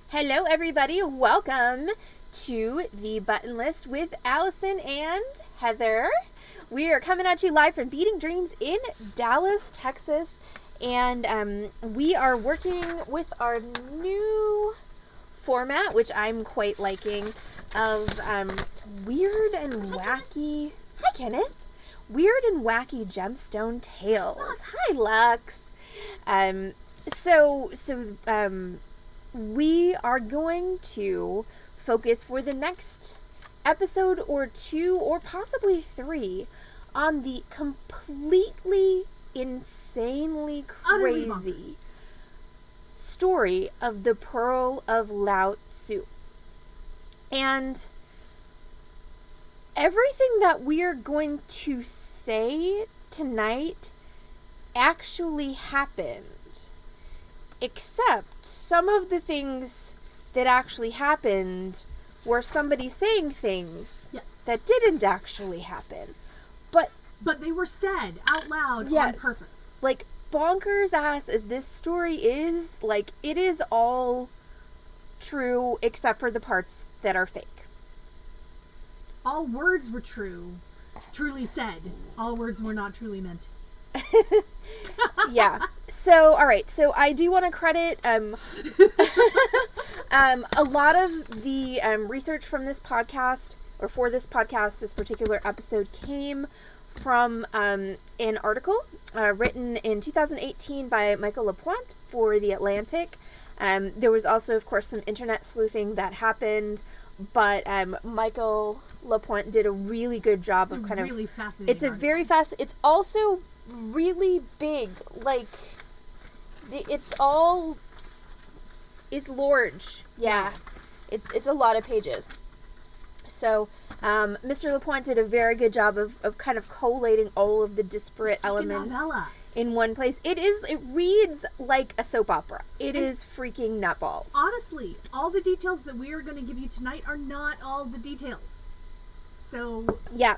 Hello, everybody. Welcome to the Button List with Allison and Heather. We are coming at you live from Beating Dreams in Dallas, Texas, and we are working with our new format, which I'm quite liking, of weird and wacky. Hi, Kenneth. Weird and wacky gemstone tales. Hi, Lux. We are going to focus for the next episode or two or possibly three on the completely insanely crazy story of the Pearl of Lao Tzu. And everything that we are going to say tonight actually happened. Except some of the things that actually happened were somebody saying things that didn't actually happen. But they were said out loud on purpose. Like, bonkers ass as this story is, like, it is all true except for the parts that are fake. All words were truly said. All words were not truly meant. Yeah. So, all right. So I do want to credit a lot of the research from this podcast, or for this podcast, this particular episode came from an article written in 2018 by Michael LaPointe for The Atlantic. There was also, of course, some internet sleuthing that happened, but Michael LaPointe did a really good job of kind of. Really fascinating. It's a very fast. It's also really big. Like, it's large. Yeah. It's a lot of pages. So, Mr. LaPointe did a very good job of kind of collating all of the disparate elements in one place. It reads like a soap opera. It is freaking nutballs. Honestly, all the details that we are going to give you tonight are not all the details. So, yeah.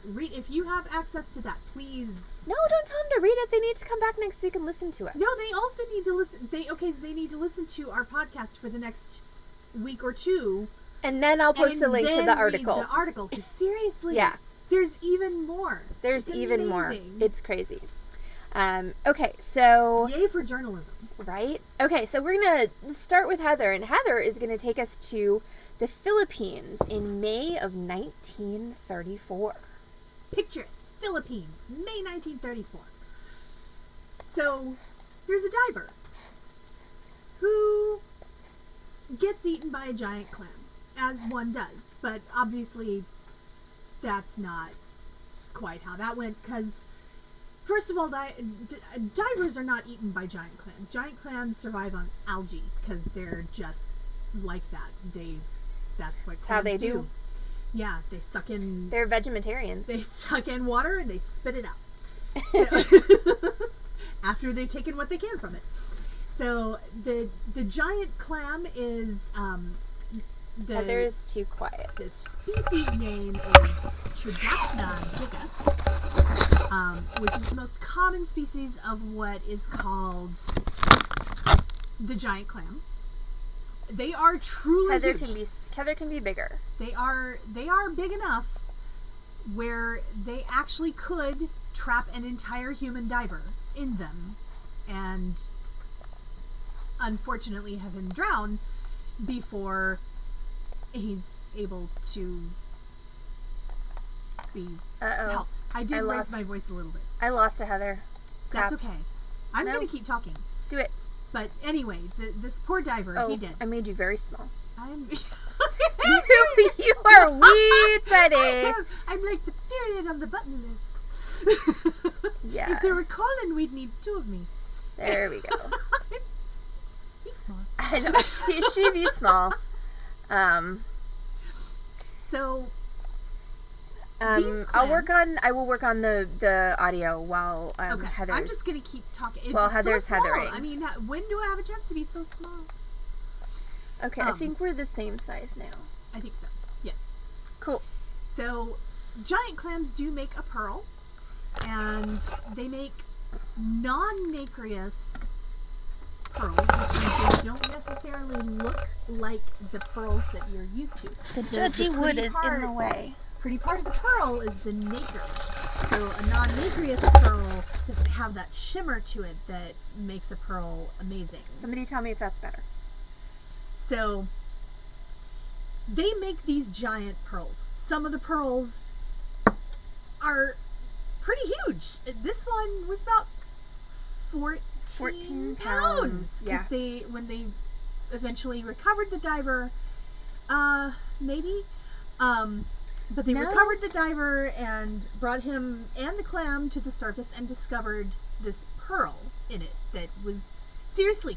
If you have access to that, please. No, don't tell them to read it. They need to come back next week and listen to us. No, they also need to listen. They need to listen to our podcast for the next week or two. And then I'll post a link to the article. Read the article. Seriously. Yeah. There's even more. There's even more. It's crazy. Okay, so. Yay for journalism. Right? Okay, so we're going to start with Heather. And Heather is going to take us to the Philippines in May of 1934. Picture it. Philippines, May 1934. So, there's a diver who gets eaten by a giant clam, as one does. But obviously, that's not quite how that went, because, first of all, divers are not eaten by giant clams. Giant clams survive on algae, because they're just like that. That's what clams how they do. Yeah, they suck in... They're vegetarians. They suck in water and they spit it out. So, after they've taken what they can from it. So, the giant clam is... Heather's too quiet. The species name is Tridacna gigas, which is the most common species of what is called the giant clam. They are truly huge. Heather can be bigger. They are big enough where they actually could trap an entire human diver in them and unfortunately have him drown before he's able to be helped. I did raise my voice a little bit. I lost to Heather. Crap. That's okay. I'm going to keep talking. Do it. But anyway, this poor diver, he did. I made you very small. You are wee tiny. I'm like the period on the button list. Yeah. If they were calling, we'd need two of me. There we go. Be small. I know. She be small. So. I will work on the audio while okay. Heather's. I'm just gonna keep talking. While Heather's heathering. I mean, when do I have a chance to be so small? Okay, I think we're the same size now. I think so. Yes. Cool. So, giant clams do make a pearl, and they make non-nacreous pearls, which means they don't necessarily look like the pearls that you're used to. The judgy wood pretty is in the way. Pretty part of the pearl is the nacre. So a non-nacreous pearl doesn't have that shimmer to it that makes a pearl amazing. Somebody tell me if that's better. So they make these giant pearls. Some of the pearls are pretty huge. This one was about 14 pounds. Yeah. When they eventually recovered the diver, maybe. But they recovered the diver and brought him and the clam to the surface and discovered this pearl in it that was, seriously,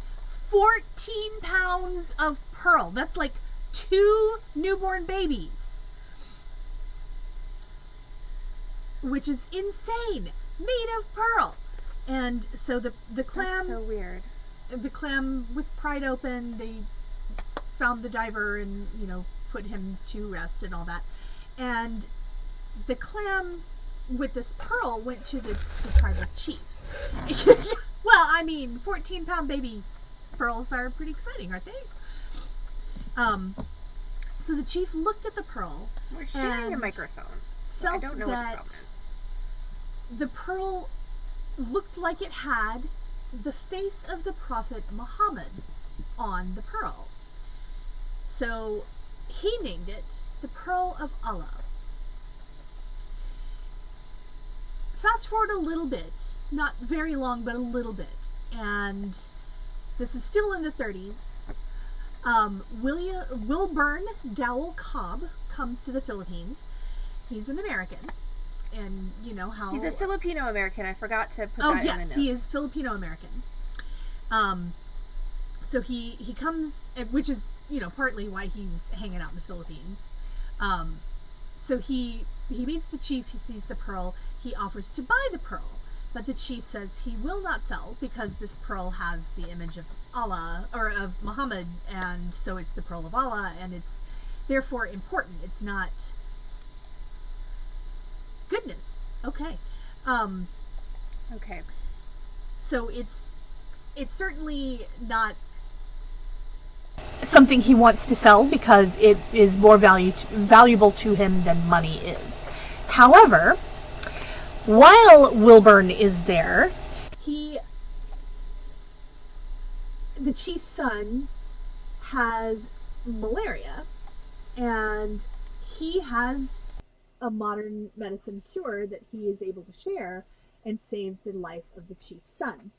14 pounds of pearl. That's like 2 newborn babies. Which is insane. Made of pearl. And so the clam... That's so weird. The clam was pried open. They found the diver and, put him to rest and all that. And the clam with this pearl went to the tribal chief. Well, 14-pound baby pearls are pretty exciting, aren't they? So the chief looked at the pearl. We're sharing a microphone, so I don't know what the phone is. The pearl looked like it had the face of the Prophet Muhammad on the pearl. So he named it the Pearl of Allah. Fast forward a little bit, not very long, but a little bit, and this is still in the 30s. Wilburn Dowell Cobb comes to the Philippines. He's an American, and you know how he's a Filipino American. I forgot to put that in the notes. Oh yes, he is Filipino American. So he comes, which is partly why he's hanging out in the Philippines. So he meets the chief. He sees the pearl. He offers to buy the pearl, but the chief says he will not sell because this pearl has the image of Allah or of Muhammad, and so it's the pearl of Allah, and it's therefore important. It's not goodness. Okay. Okay. So it's certainly not something he wants to sell because it is more valuable to him than money is. However, while Wilburn is there, the chief's son has malaria, and he has a modern medicine cure that he is able to share and save the life of the chief's son.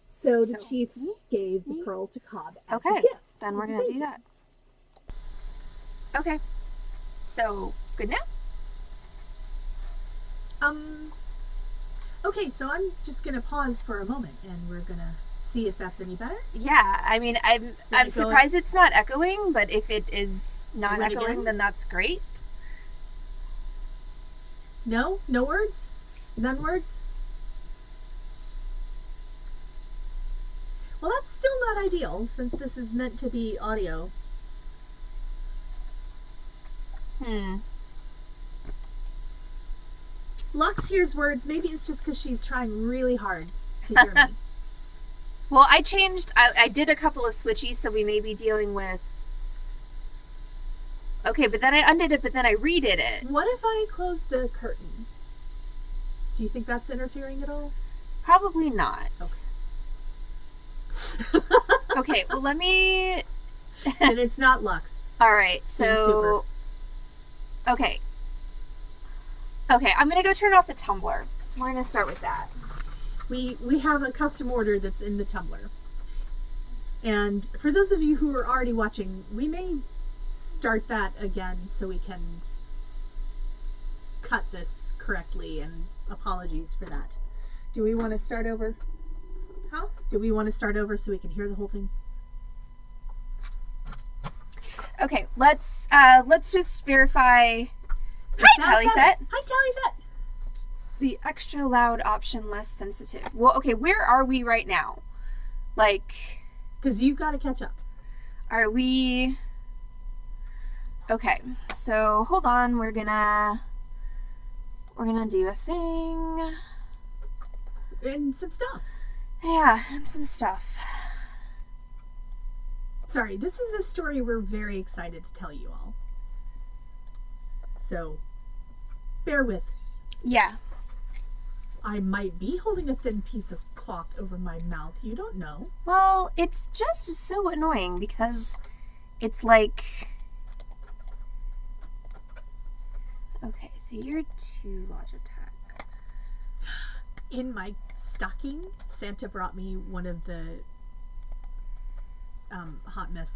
So the chief gave the pearl to Cobb as a gift. Then we're going to do that. Okay. So, good now? Okay, so I'm just going to pause for a moment and we're going to see if that's any better. Yeah, I'm surprised it's not echoing, but if it is not echoing, then that's great. No? No words? None words? Well, that's still not ideal, since this is meant to be audio. Lux hears words. Maybe it's just because she's trying really hard to hear me. Well, I did a couple of switchies, so we may be dealing with... Okay, but then I undid it, but then I redid it. What if I close the curtain? Do you think that's interfering at all? Probably not. Okay. Okay, well, let me... And it's not Lux. All right, so... Okay, I'm going to go turn off the tumbler. We're going to start with that. We have a custom order that's in the tumbler. And for those of you who are already watching, we may start that again so we can cut this correctly, and apologies for that. Do we want to start over? Huh? Do we want to start over so we can hear the whole thing? Okay, let's just verify. Hi, Tallyfet. Hi, Tallyfet. The extra loud option, less sensitive. Well, okay, where are we right now? Like, because you've got to catch up. Are we? Okay, so hold on. We're gonna do a thing and some stuff. Yeah, and some stuff. Sorry, this is a story we're very excited to tell you all. So, bear with. Yeah. I might be holding a thin piece of cloth over my mouth. You don't know. Well, it's just so annoying because it's like... Okay, so you're 2 Logitech. In my stocking, Santa brought me one of the Hot Mess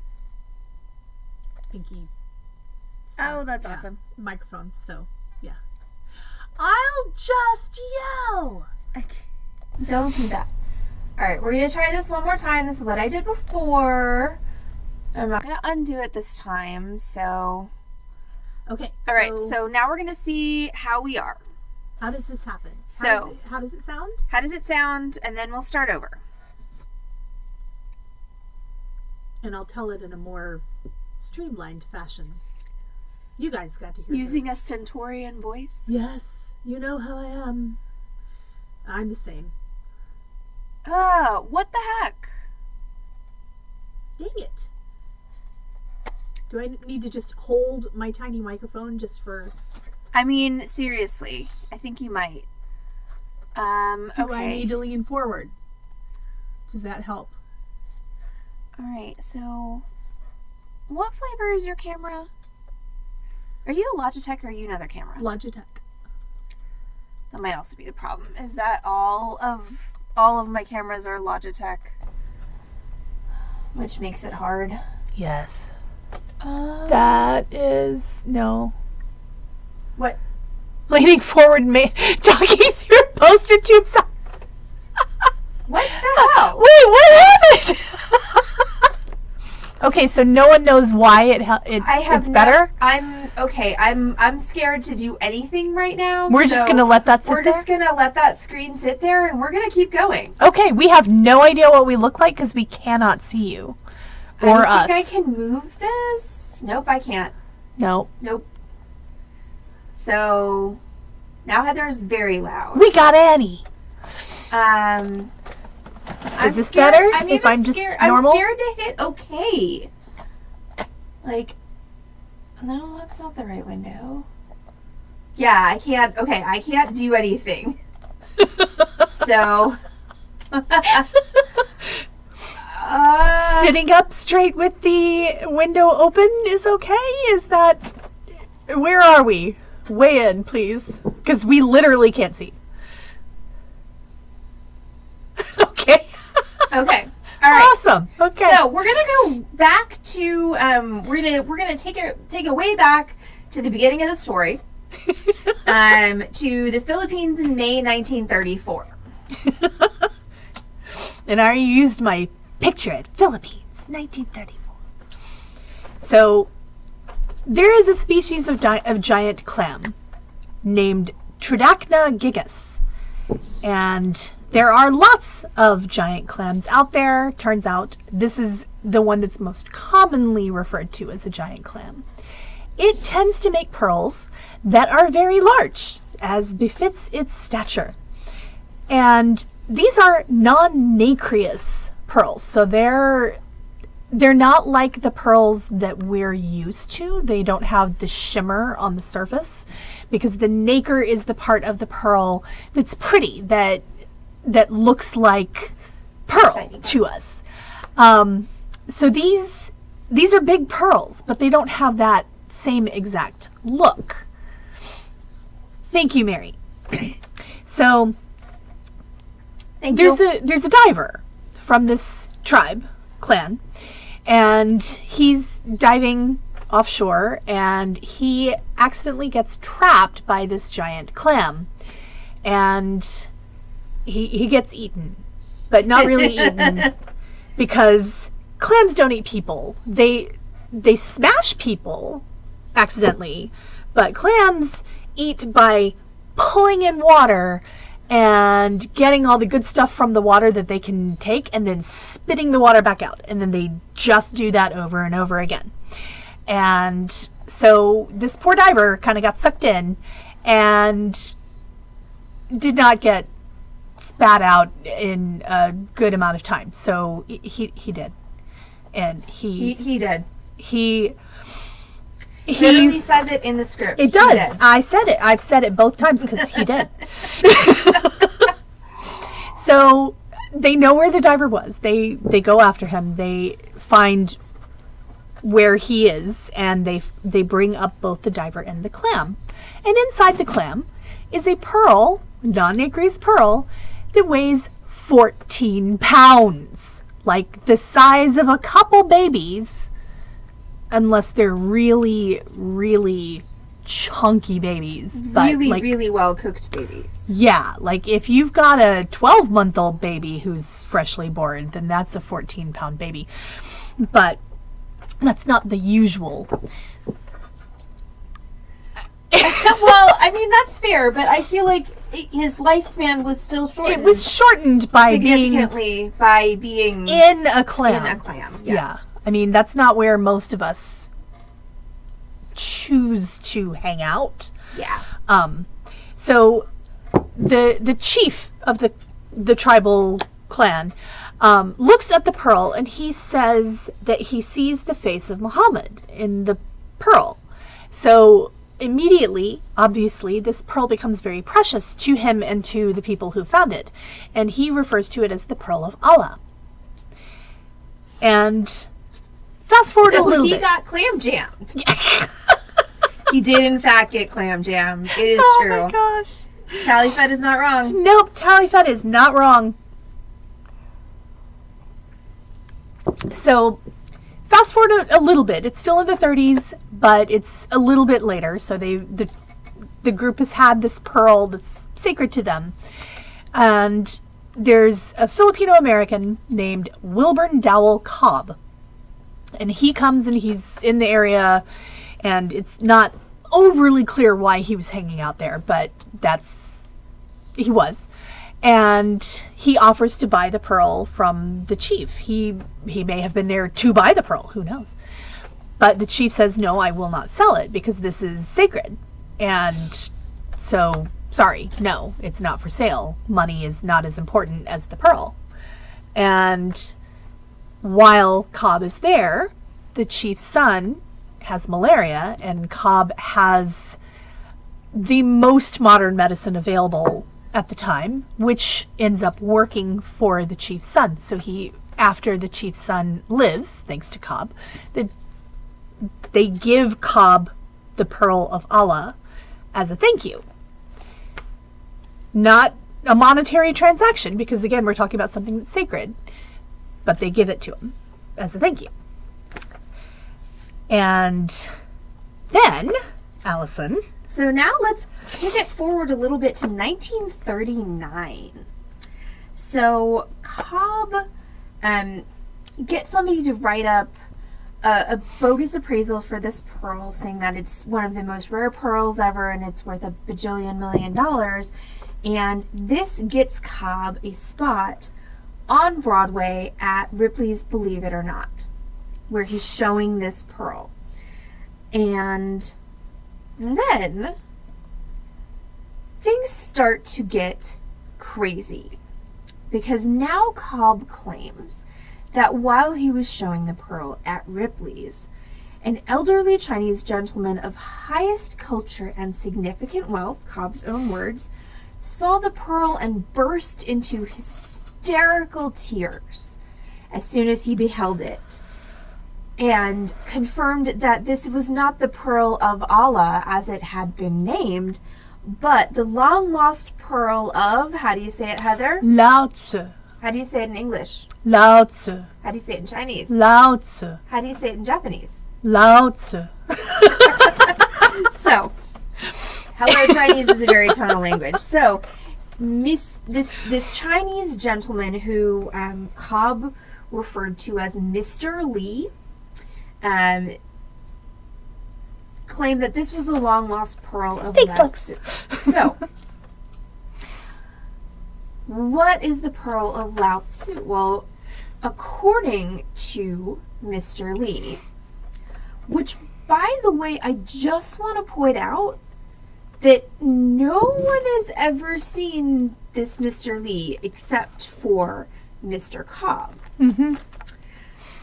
Pinky. Oh, that's awesome. Microphones, so yeah. I'll just yell. Okay. Don't do that. Alright, we're going to try this one more time. This is what I did before. I'm not going to undo it this time, so... Okay. Alright, so now we're going to see how we are. How does this happen? How does it sound? How does it sound? And then we'll start over. And I'll tell it in a more streamlined fashion. You guys got to hear Using a stentorian voice? Yes. You know how I am. I'm the same. Oh, what the heck? Dang it. Do I need to just hold my tiny microphone just for... I mean, seriously. I think you might. Do I need to lean forward? Does that help? Alright, so... What flavor is your camera? Are you a Logitech or are you another camera? Logitech. That might also be the problem. Is that all of my cameras are Logitech? Which makes it hard. Yes. That is... No. What? Leaning forward, talking through a poster tube. What the hell? Wait, what happened? Okay, so no one knows why it's better? I'm scared to do anything right now. We're just going to let that sit there? We're just going to let that screen sit there and we're going to keep going. Okay, we have no idea what we look like because we cannot see you. Or us. I think I can move this. Nope, I can't. Nope. So, now Heather's very loud. We got Annie. Is this better? If I'm just normal? I'm scared to hit okay. Like, no, that's not the right window. Yeah, I can't. Okay, I can't do anything. So. Sitting up straight with the window open is okay? Is that... Where are we? Weigh in, please. Because we literally can't see. Okay. Okay. All right. Awesome. Okay. So we're gonna go back to we're gonna take a way back to the beginning of the story, to the Philippines in May 1934. And I used my picture at Philippines, 1934. So there is a species of giant clam named Tridacna gigas, and there are lots of giant clams out there. Turns out this is the one that's most commonly referred to as a giant clam. It tends to make pearls that are very large, as befits its stature. And these are non-nacreous pearls, so they're not like the pearls that we're used to. They don't have the shimmer on the surface, because the nacre is the part of the pearl that's pretty, that looks like pearl to us. So these are big pearls, but they don't have that same exact look. Thank you, Mary. So there's a diver from this clan, and he's diving offshore, and he accidentally gets trapped by this giant clam, and he gets eaten, but not really eaten, because clams don't eat people. They smash people accidentally, but clams eat by pulling in water and getting all the good stuff from the water that they can take, and then spitting the water back out, and then they just do that over and over again. And so this poor diver kind of got sucked in and did not get spat out in a good amount of time. So he did. And He did. he Literally says it in the script. It does. I said it. I've said it both times because he did. So they know where the diver was. They go after him. They find where he is, and they bring up both the diver and the clam. And inside the clam is a pearl, non-nacreous pearl, that weighs 14 pounds. Like the size of a couple babies, unless they're really, really chunky babies. But really, like, really well-cooked babies. yeah, like if you've got a 12-month-old baby who's freshly born, then that's a 14-pound baby. But that's not the usual. Well, I mean, that's fair, but I feel like his lifespan was still shortened. It was shortened by being significantly by being in a clam. In a clam, yes. Yeah. I mean, that's not where most of us choose to hang out. Yeah. So the chief of the tribal clan looks at the pearl, and he says that he sees the face of Muhammad in the pearl. So immediately, obviously, this pearl becomes very precious to him and to the people who found it, and he refers to it as the Pearl of Allah. And fast forward a little bit. So he got clam jammed. He did, in fact, get clam jammed. It is true. Oh my gosh. Tallyfed is not wrong. Nope, Tallyfed is not wrong. So, fast forward a little bit. It's still in the 30s, but it's a little bit later. So the group has had this pearl that's sacred to them. And there's a Filipino-American named Wilburn Dowell Cobb. And he comes and he's in the area, and it's not overly clear why he was hanging out there, but he was. And he offers to buy the pearl from the chief. He may have been there to buy the pearl, who knows. But the chief says, no, I will not sell it because this is sacred. And so, sorry, no, it's not for sale. Money is not as important as the pearl. And while Cobb is there, the chief's son has malaria, and Cobb has the most modern medicine available at the time, which ends up working for the chief's son. So after the chief's son lives, thanks to Cobb, they give Cobb the Pearl of Allah as a thank you. Not a monetary transaction, because again, we're talking about something that's sacred, but they give it to him as a thank you. And then, Allison. So now let's pivot forward a little bit to 1939. So Cobb gets somebody to write up a bogus appraisal for this pearl, saying that it's one of the most rare pearls ever and it's worth $1 bajillion million. And this gets Cobb a spot on Broadway at Ripley's Believe It or Not, where he's showing this pearl. And then things start to get crazy, because now Cobb claims that while he was showing the pearl at Ripley's, an elderly Chinese gentleman of highest culture and significant wealth, Cobb's own words, saw the pearl and burst into hysterical tears as soon as he beheld it, and confirmed that this was not the Pearl of Allah as it had been named, but the long-lost pearl of, how do you say it, Heather? Lao Tzu. How do you say it in English? Lao Tzu. How do you say it in Chinese? Lao Tzu. How do you say it in Japanese? Lao Tzu. So, hello, Chinese is a very tonal language. So, this Chinese gentleman who Cobb referred to as Mr. Lee, claimed that this was the long-lost pearl of Lao Tzu. So, what is the Pearl of Lao Tzu? Well, according to Mr. Lee, which, by the way, I just want to point out that no one has ever seen this Mr. Lee except for Mr. Cobb. Mm-hmm.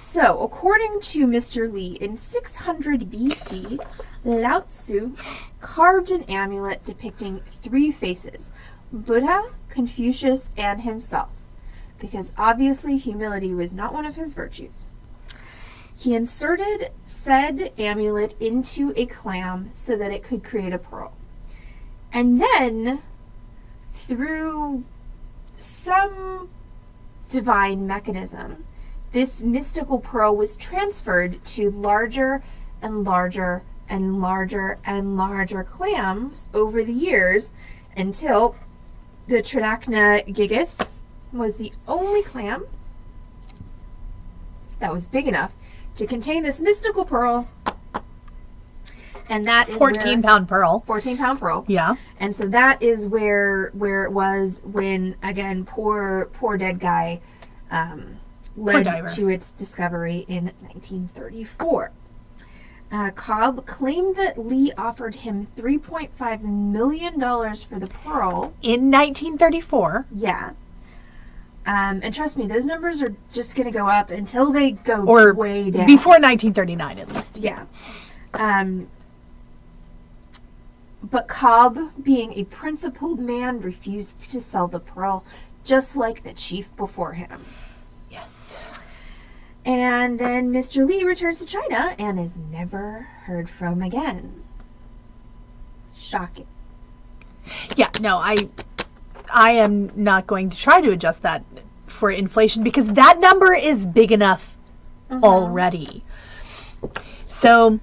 So, according to Mr. Lee, in 600 BC, Lao Tzu carved an amulet depicting 3 faces: Buddha, Confucius, and himself, because obviously humility was not one of his virtues. He inserted said amulet into a clam so that it could create a pearl. And then, through some divine mechanism, this mystical pearl was transferred to larger and larger and larger and larger clams over the years until the Tridacna gigas was the only clam that was big enough to contain this mystical pearl. And that is 14-pound pearl. 14-pound pearl. Yeah. And so that is where it was when, again, poor dead guy led to its discovery in 1934. Cobb claimed that Lee offered him $3.5 million for the pearl. In 1934. Yeah. And trust me, those numbers are just going to go up until they go way down. Before 1939, at least. Yeah. But Cobb, being a principled man, refused to sell the pearl, just like the chief before him. Yes. And then Mr. Lee returns to China and is never heard from again. Shocking. Yeah, no, I am not going to try to adjust that for inflation because that number is big enough already. So,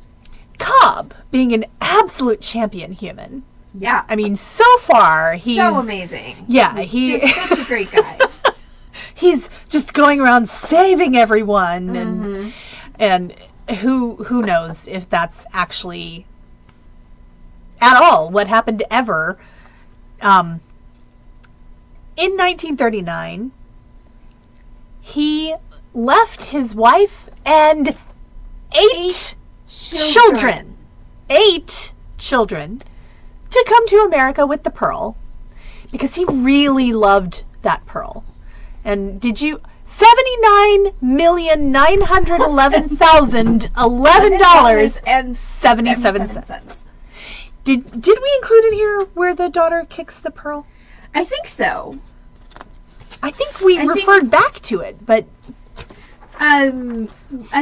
Cobb, being an absolute champion human. Yeah. I mean, so far, he's... So amazing. Yeah, he's just such a great guy. He's just going around saving everyone, and who knows if that's actually at all what happened ever. In 1939, he left his wife and eight children to come to America with the pearl because he really loved that pearl. And did you $79,911,011.77. Did we include in here where the daughter kicks the pearl? I think so. I think we referred back to it, but I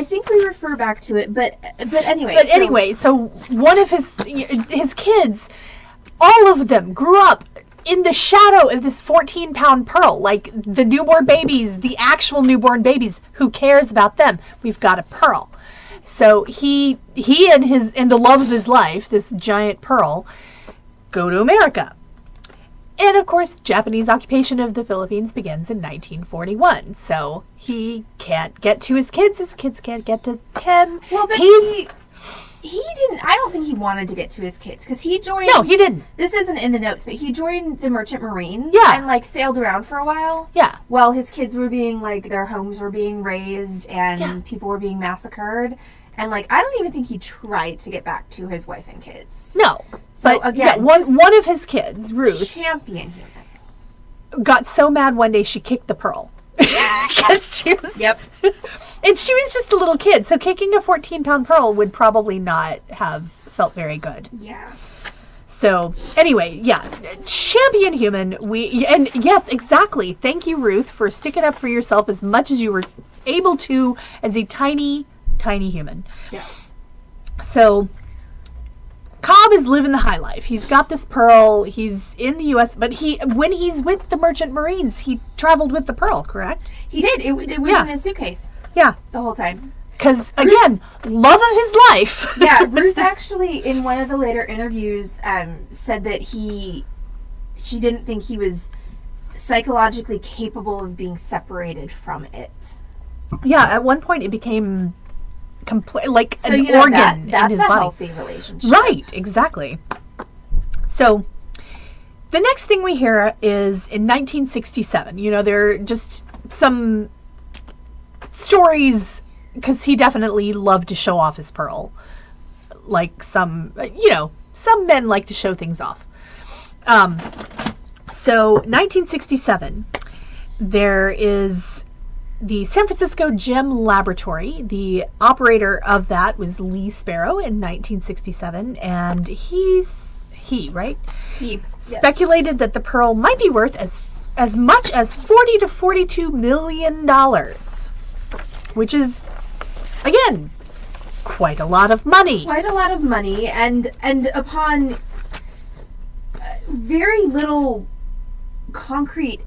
think we refer back to it, but anyway. But anyway, so one of his kids, all of them grew up in the shadow of this 14-pound pearl, like the newborn babies, the actual newborn babies. Who cares about them? We've got a pearl. So he and the love of his life, this giant pearl, go to America. And of course, Japanese occupation of the Philippines begins in 1941. So he can't get to his kids can't get to him. Well, but he didn't. I don't think he wanted to get to his kids because he joined. No, he didn't. This isn't in the notes, but he joined the Merchant Marines. Yeah. And sailed around for a while. Yeah. While his kids were being their homes were being razed and people were being massacred. And I don't even think he tried to get back to his wife and kids. No. So but again, one of his kids, Ruth, champion human, got so mad one day she kicked the pearl. Because she was. Yep. And she was just a little kid, so kicking a 14-pound pearl would probably not have felt very good. Yeah. So anyway, yeah, champion human. And yes, exactly. Thank you, Ruth, for sticking up for yourself as much as you were able to as a tiny human. Yes. So Cobb is living the high life. He's got this pearl. He's in the U.S., but when he's with the Merchant Marines, he traveled with the pearl, correct? He did. It was in his suitcase. Yeah. The whole time. Because, again, love of his life. Yeah, Ruth actually, in one of the later interviews, said that she didn't think he was psychologically capable of being separated from it. Yeah, at one point it became an organ in his body. That's a healthy relationship. Right, exactly. So, the next thing we hear is in 1967. There are just some stories, because he definitely loved to show off his pearl. Like some men like to show things off. So, 1967, there is the San Francisco Gem Laboratory. The operator of that was Lee Sparrow in 1967, and he speculated that the pearl might be worth as much as $40 to $42 million, which is, again, quite a lot of money. Quite a lot of money, and upon very little concrete.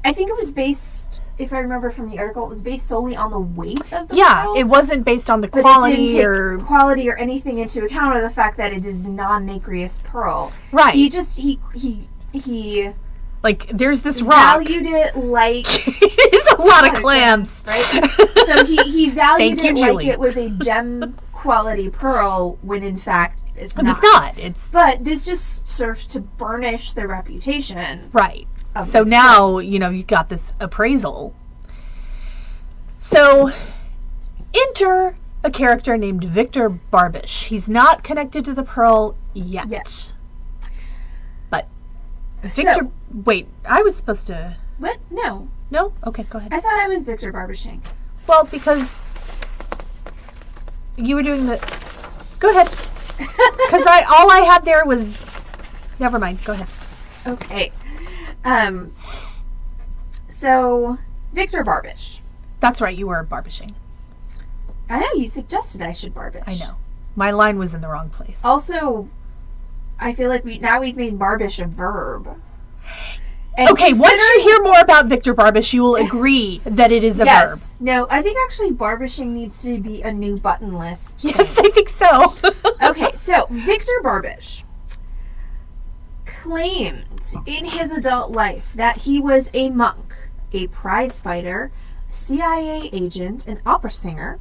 I think it was based, if I remember from the article, it was based solely on the weight of the pearl. It wasn't based on the But quality it didn't or take quality or anything into account, or the fact that it is non-nacreous pearl. right. He Like, there's this rock. valued it like It's a lot of clams. right? So he valued Thank you, it like Julie. it was a gem quality pearl, when in fact it's But not. it's not. It's But this just serves to burnish the reputation. right. Of So this now, you've got this appraisal. So, enter a character named Victor Barbish. He's not connected to the pearl yet. Yes. But Victor, wait, I was supposed to... What? No. No? Okay, go ahead. I thought I was Victor Barbishing. Well, because you were doing the... Go ahead. Because all I had there was... Never mind, go ahead. Okay. So, Victor Barbish. That's right, you were barbishing. I know, you suggested I should barbish. I know. My line was in the wrong place. Also, I feel like we've made barbish a verb. And Okay, once you hear more about Victor Barbish, you will agree that it is a verb. No, I think actually barbishing needs to be a new button list. Yes, I think so. Okay, so Victor Barbish claimed in his adult life that he was a monk, a prize fighter, CIA agent, an opera singer,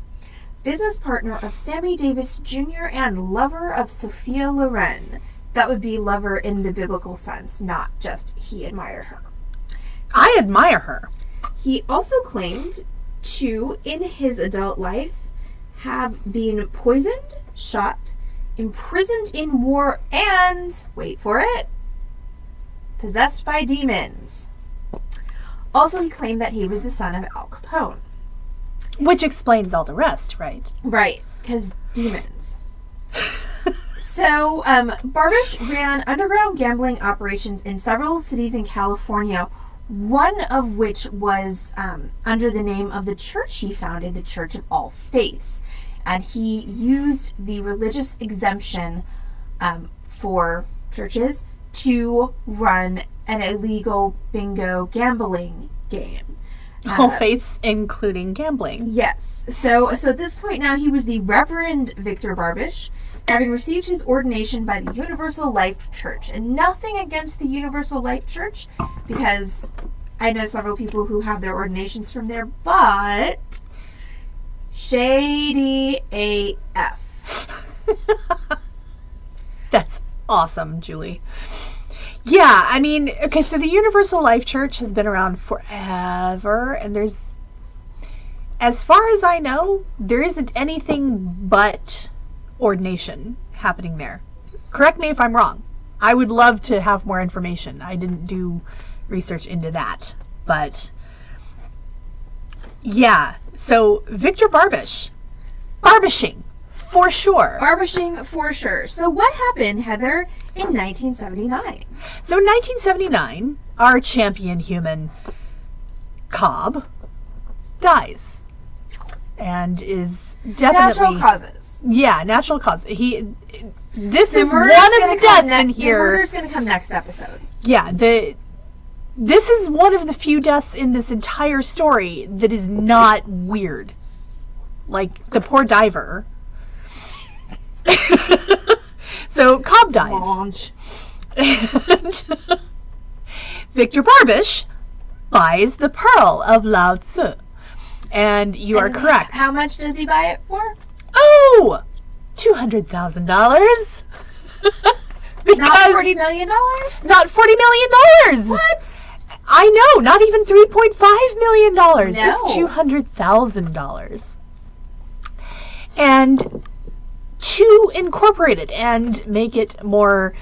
business partner of Sammy Davis Jr., and lover of Sophia Loren. That would be lover in the biblical sense, not just he admired her. I admire her. He also claimed to, in his adult life, have been poisoned, shot, imprisoned in war, and, wait for it, possessed by demons. Also, he claimed that he was the son of Al Capone. Which explains all the rest, right? Right, because demons. So, Barbish ran underground gambling operations in several cities in California, one of which was under the name of the church he founded, the Church of All Faiths. And he used the religious exemption for churches to run an illegal bingo gambling game. All faiths, including gambling. Yes. So at this point now, he was the Reverend Victor Barbish, having received his ordination by the Universal Life Church. And nothing against the Universal Life Church, because I know several people who have their ordinations from there, but shady AF. That's awesome, Julie. Yeah, I mean, okay, so the Universal Life Church has been around forever, and there's, as far as I know, there isn't anything but ordination happening there. Correct me if I'm wrong. I would love to have more information. I didn't do research into that, but yeah, so Victor Barbish. Barbishing, for sure. Barbishing for sure. So what happened, Heather, in 1979? So in 1979, our champion human, Cobb, dies. And is definitely... Natural causes. Yeah, natural cause. This is murder's one of gonna the deaths come in The here. murder's going to come next episode. Yeah, this is one of the few deaths in this entire story that is not weird. Like, the poor diver. So, Cobb dies. Launch. And Victor Barbish buys the Pearl of Lao Tzu. And you are correct. How much does he buy it for? Oh! $200,000. Not $40 million? Not $40 million. What? I know, not even $3.5 million. No. It's $200,000. And to incorporate it and make it more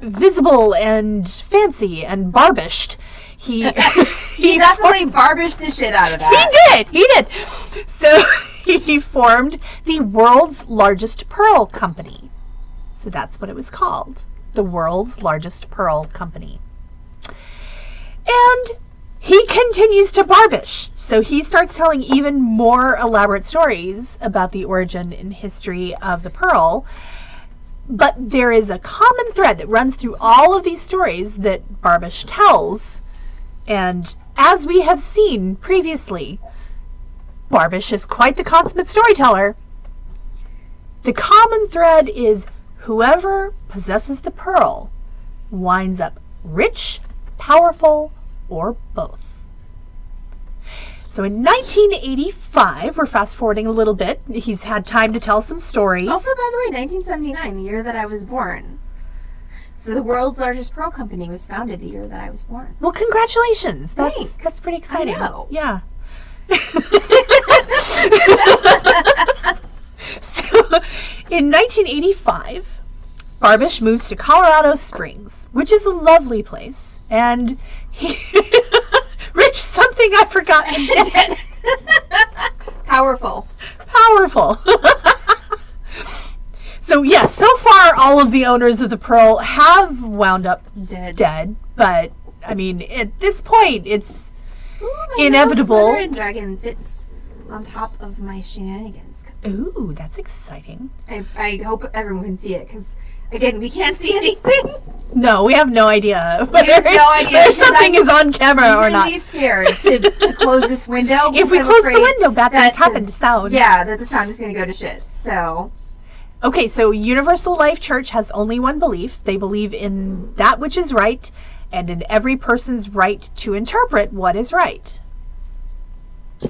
visible and fancy and barbished, he He definitely barbished the shit out of that. He did. So he formed the world's largest pearl company. So that's what it was called. The world's largest pearl company. And he continues to barbish. So he starts telling even more elaborate stories about the origin and history of the pearl. But there is a common thread that runs through all of these stories that Barbish tells. And as we have seen previously, Barbish is quite the consummate storyteller. The common thread is whoever possesses the pearl winds up rich, powerful, or both. So in 1985, we're fast forwarding a little bit. He's had time to tell some stories. Also, by the way, 1979, the year that I was born. So the world's largest pearl company was founded the year that I was born. Well, congratulations. Thanks. That's pretty exciting. I know. Yeah. So, in 1985, Barbish moves to Colorado Springs, which is a lovely place. And he... Rich, something I've forgotten. Powerful. So, yes, so far all of the owners of the pearl have wound up dead. But, I mean, at this point, it's inevitable. Slender and Dragon fits on top of my shenanigans. Ooh, that's exciting. I hope everyone can see it, because, again, we can't see anything. No, we have no idea. We have no idea. Whether something is on camera or not. I'm really scared to close this window. If we close the window, bad things happen to sound. Yeah, that the sound is going to go to shit. So. Okay, so Universal Life Church has only one belief. They believe in that which is right and in every person's right to interpret what is right.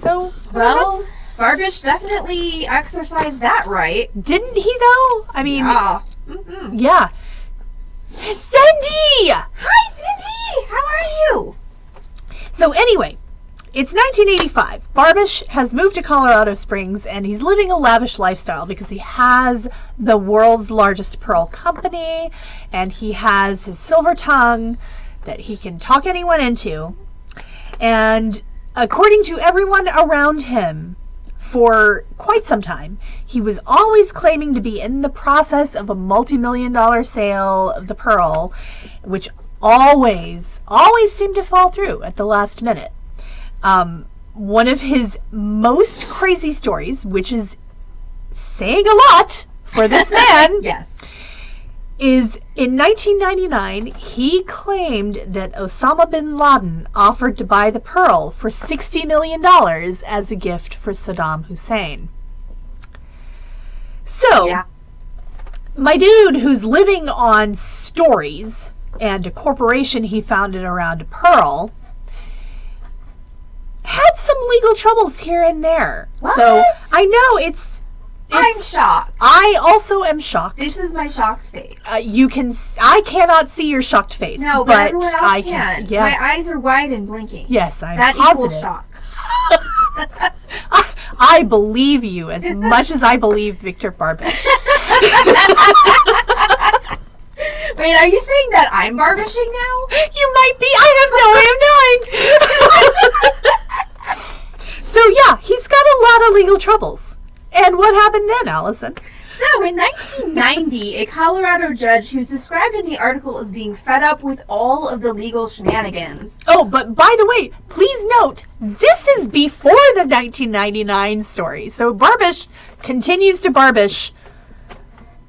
So, well, Barbish definitely exercised that right. Didn't he, though? I mean, Mm-hmm. Yeah. Cindy! Hi, Cindy! How are you? So anyway, it's 1985. Barbish has moved to Colorado Springs, and he's living a lavish lifestyle because he has the world's largest pearl company, and he has his silver tongue that he can talk anyone into. And according to everyone around him, for quite some time, he was always claiming to be in the process of a multi-million-dollar sale of the pearl, which always seemed to fall through at the last minute. One of his most crazy stories, which is saying a lot for this man, yes, is in 1999, he claimed that Osama bin Laden offered to buy the pearl for $60 million as a gift for Saddam Hussein. So, yeah. My dude who's living on stories and a corporation he founded around a pearl had some legal troubles here and there. What? So, I know it's I'm shocked. I also am shocked. This is my shocked face. I cannot see your shocked face. No, but everyone else I can. Yes. My eyes are wide and blinking. Yes, I'm that positive. Equals shock. I believe you as much as I believe Victor Barbish. Wait, are you saying that I'm barbishing now? You might be. I have no way of knowing. So yeah, he's got a lot of legal troubles. And what happened then, Allison? So, in 1990, a Colorado judge who's described in the article as being fed up with all of the legal shenanigans. Oh, but by the way, please note, this is before the 1999 story. So Barbish continues to barbish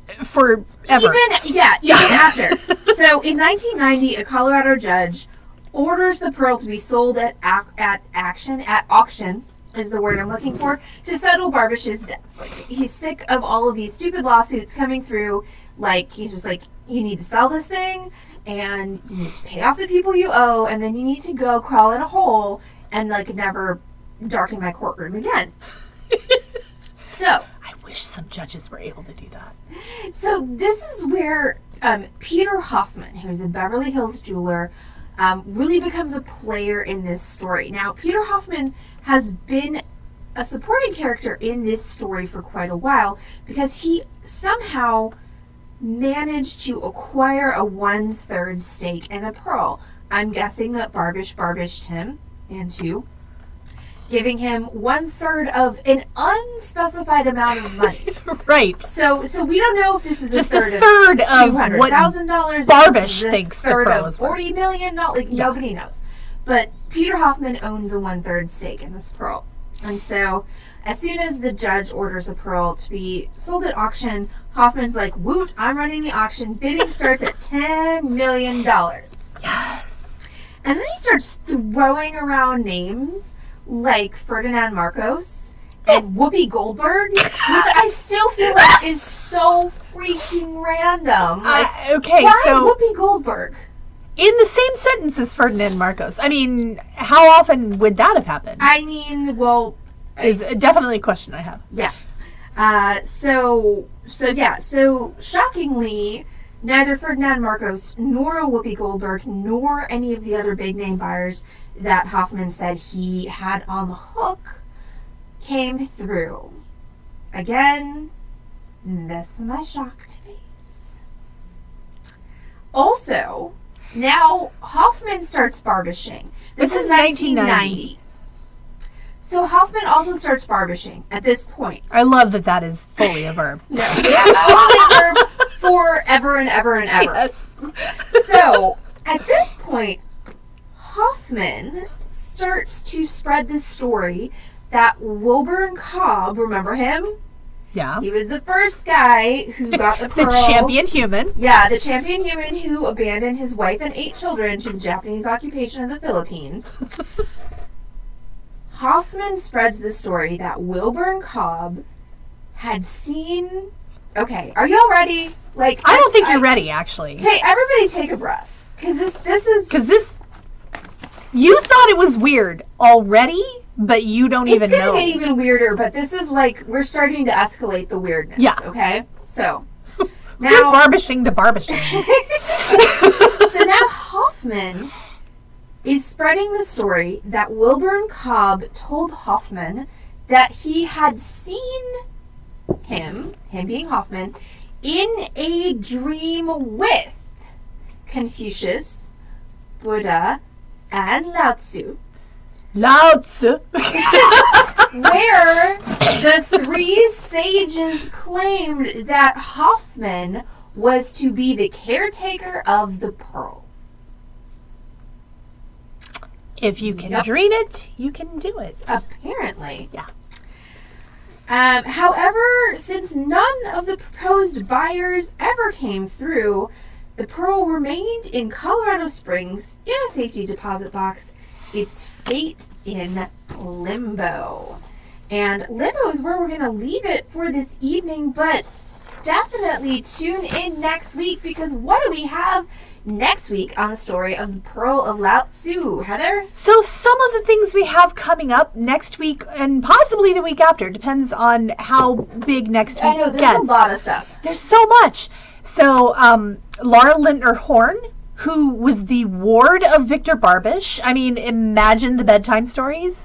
forever. Even after. So, in 1990, a Colorado judge orders the pearl to be sold at auction, is the word I'm looking for, to settle Barbish's debts. Like, he's sick of all of these stupid lawsuits coming through. Like, he's just like, you need to sell this thing, and you need to pay off the people you owe, and then you need to go crawl in a hole and, like, never darken my courtroom again. So, I wish some judges were able to do that. So this is where Peter Hoffman, who's a Beverly Hills jeweler, really becomes a player in this story. Now, Peter Hoffman has been a supporting character in this story for quite a while because he somehow managed to acquire a 1/3 stake in the pearl. I'm guessing that Barbish barbished him. into giving him 1/3 of an unspecified amount of money. Right. So we don't know if this is Just a a third of what $200,000. Barbish thinks the third pearl of is worth. $40 million. Nobody knows. But Peter Hoffman owns a 1/3 stake in this pearl, and so as soon as the judge orders a pearl to be sold at auction, Hoffman's like, "Woot! I'm running the auction. Bidding starts at $10 million." Yes. And then he starts throwing around names like Ferdinand Marcos and Whoopi Goldberg, which I still feel like is so freaking random. Like, Okay, why so Whoopi Goldberg? in the same sentence as Ferdinand Marcos. I mean, how often would that have happened? I mean, well, Is definitely a question I have. yeah. So shockingly, neither Ferdinand Marcos nor Whoopi Goldberg nor any of the other big name buyers that Hoffman said he had on the hook came through. Again, this is my shocked face. Also, now Hoffman starts barbishing. This is 1990. So Hoffman also starts barbishing at this point. I love that that is fully a verb. No, it's only a verb forever and ever and ever. Yes. So, at this point, Hoffman starts to spread the story that Wilbur Cobb, remember him? Yeah. He was the first guy who got the The pearl. champion human. Yeah, the champion human who abandoned his wife and 8 children to the Japanese occupation of the Philippines. Hoffman spreads the story that Wilbur Cobb had seen... Okay, are y'all ready? Like, I don't think you're ready, actually. Everybody take a breath. Because this is... Because this... You thought it was weird already, but you don't even know. It's going to get even weirder, but this is like, we're starting to escalate the weirdness. Yeah. Okay? So, We're now... barbishing the barbishing. So now Hoffman is spreading the story that Wilbur Cobb told Hoffman that he had seen him being Hoffman, in a dream with Confucius, Buddha, and Lao Tzu, Lao Tzu. where the 3 sages claimed that Hoffman was to be the caretaker of the pearl. If you can Yep. dream it, you can do it. Apparently. Yeah. However, since none of the proposed buyers ever came through, the pearl remained in Colorado Springs in a safety deposit box, its fate in limbo. And limbo is where we're going to leave it for this evening, but definitely tune in next week, because what do we have next week on the story of the Pearl of Lao Tzu, Heather? So some of the things we have coming up next week and possibly the week after depends on how big next week I know, there's gets. a lot of stuff. There's so much. So Laura Lintner Horn, who was the ward of Victor Barbish. I mean, imagine the bedtime stories.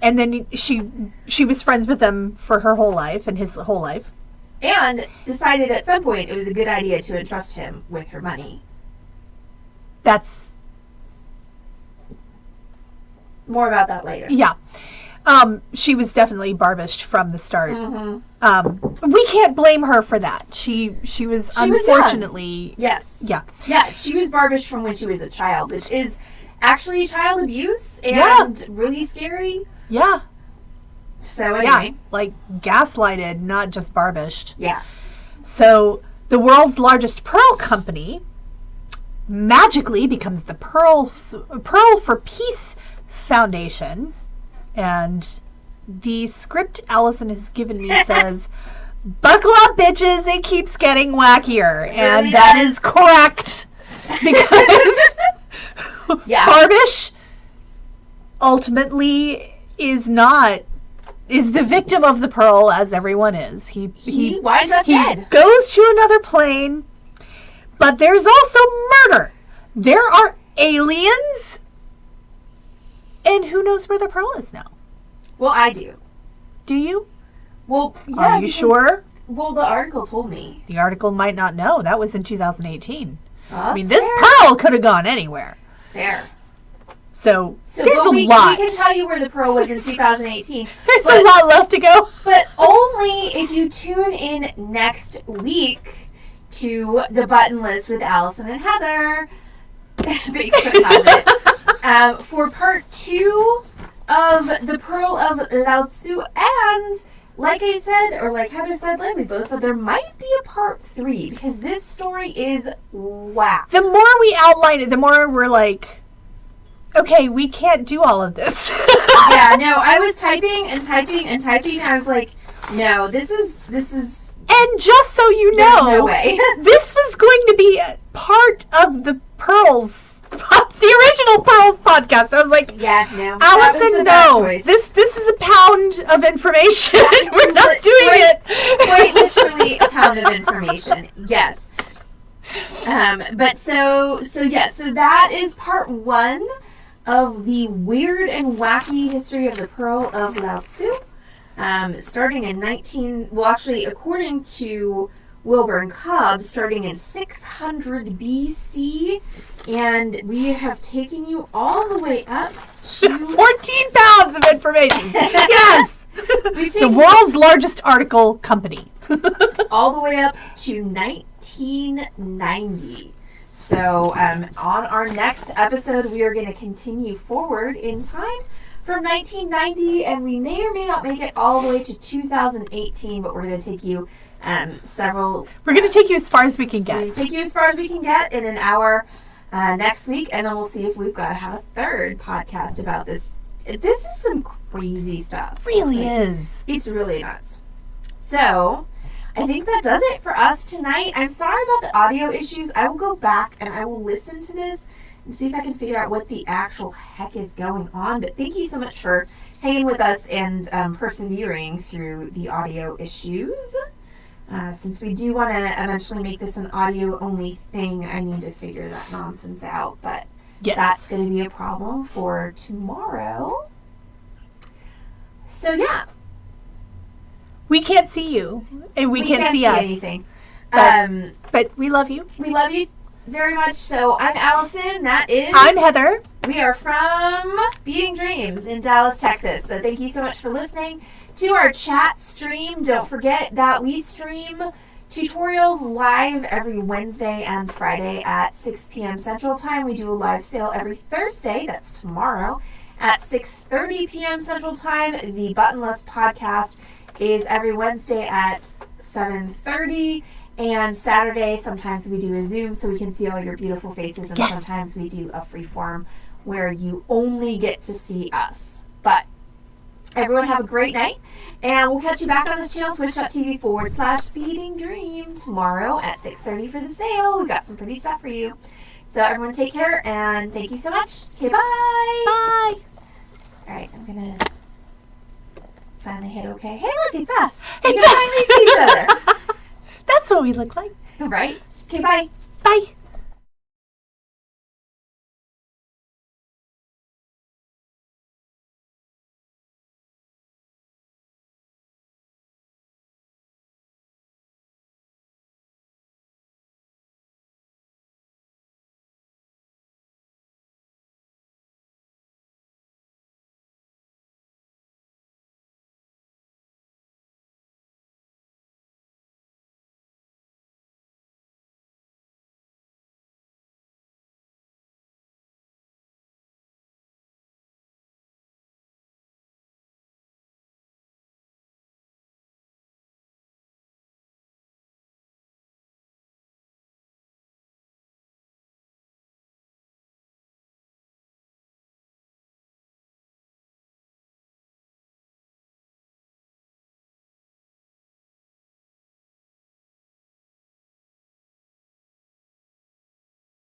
And then she was friends with him for her whole life and his whole life. And decided at some point it was a good idea to entrust him with her money. That's... More about that later. Yeah. She was definitely Barbished from the start. Mm-hmm. We can't blame her for that. She was unfortunately... Yes. Yeah. Yeah, she was Barbished from when she was a child, which is actually child abuse and Yeah. really scary. Yeah. So anyway. Yeah. Like gaslighted, not just Barbished. Yeah. So the world's largest pearl company magically becomes the Pearl for Peace Foundation. And the script Allison has given me says, "Buckle up, bitches, it keeps getting wackier." And really that does. is correct. Because Yeah. Barbish ultimately is the victim of the pearl, as everyone is. He winds up he dead. goes to another plane, but there's also murder. There are aliens, and who knows where the pearl is now? Well, I do. Do you? Well, yeah. Are you because- sure? Well, the article told me. The article might not know. That was in 2018. I mean, Fair. this pearl could have gone anywhere. Fair. So So there's but a we lot. can tell you where the Pearl was in 2018. There's but- a lot left to go. But only if you tune in next week to the Button List with Allison and Heather. Bigfoot has it. For part 2 of the Pearl of Lao Tzu, and like I said, or like Heather said, like we both said, there might be a part 3 because this story is wow. The more we outline it, the more we're like, okay, we can't do all of this. Yeah, no, I was typing and typing and typing, and I was like, no, this is. And just so you There's know, no way. this was going to be a part of the Pearls, the original Pearls podcast. I was like, Yeah, no. that was Allison, a bad no, choice. this is a pound of information. We're not doing it. Quite literally a pound of information. Yes. But so that is part 1 of the weird and wacky history of the Pearl of Lao Tzu. Starting in according to Wilbur and Cobb, starting in 600 BC, and we have taken you all the way up to 14 pounds of information. Yes. we've The taken world's largest article company. all the way up to 1990. So on our next episode, we are going to continue forward in time from 1990, and we may or may not make it all the way to 2018, but we're going to take you several... We're going to take you as far as we can We're going get. to take you as far as we can get in an hour next week, and then we'll see if we've got to have a third podcast about this. This is some crazy stuff. It really Like, is. It's really nuts. So, I think that does it for us tonight. I'm sorry about the audio issues. I will go back and I will listen to this and see if I can figure out what the actual heck is going on. But thank you so much for hanging with us and persevering through the audio issues. Since we do want to eventually make this an audio-only thing, I need to figure that nonsense out. But Yes. that's going to be a problem for tomorrow. So, yeah. We can't see you, and we can't see us. anything. But- But we love you. We love you very much. So I'm Allison. That is. I'm Heather. We are from Beating Dreams in Dallas, Texas. So thank you so much for listening to our chat stream. Don't forget that we stream tutorials live every Wednesday and Friday at 6 p.m. Central Time. We do a live sale every Thursday. That's tomorrow at 6:30 p.m. Central Time. The Buttonless podcast is every Wednesday at 7:30. And Saturday, sometimes we do a Zoom so we can see all your beautiful faces. And Yes. sometimes we do a freeform where you only get to see us. But everyone have a great night. And we'll catch you back on this channel, twitch.tv/Feeding Dream tomorrow at 6:30 for the sale. We've got some pretty stuff for you. So everyone take care and thank you so much. Okay, bye. Bye. All right, I'm going to finally hit okay. Hey, look, it's us. We It's can finally see each us. That's what we look like. other. Right? Okay, bye. Bye.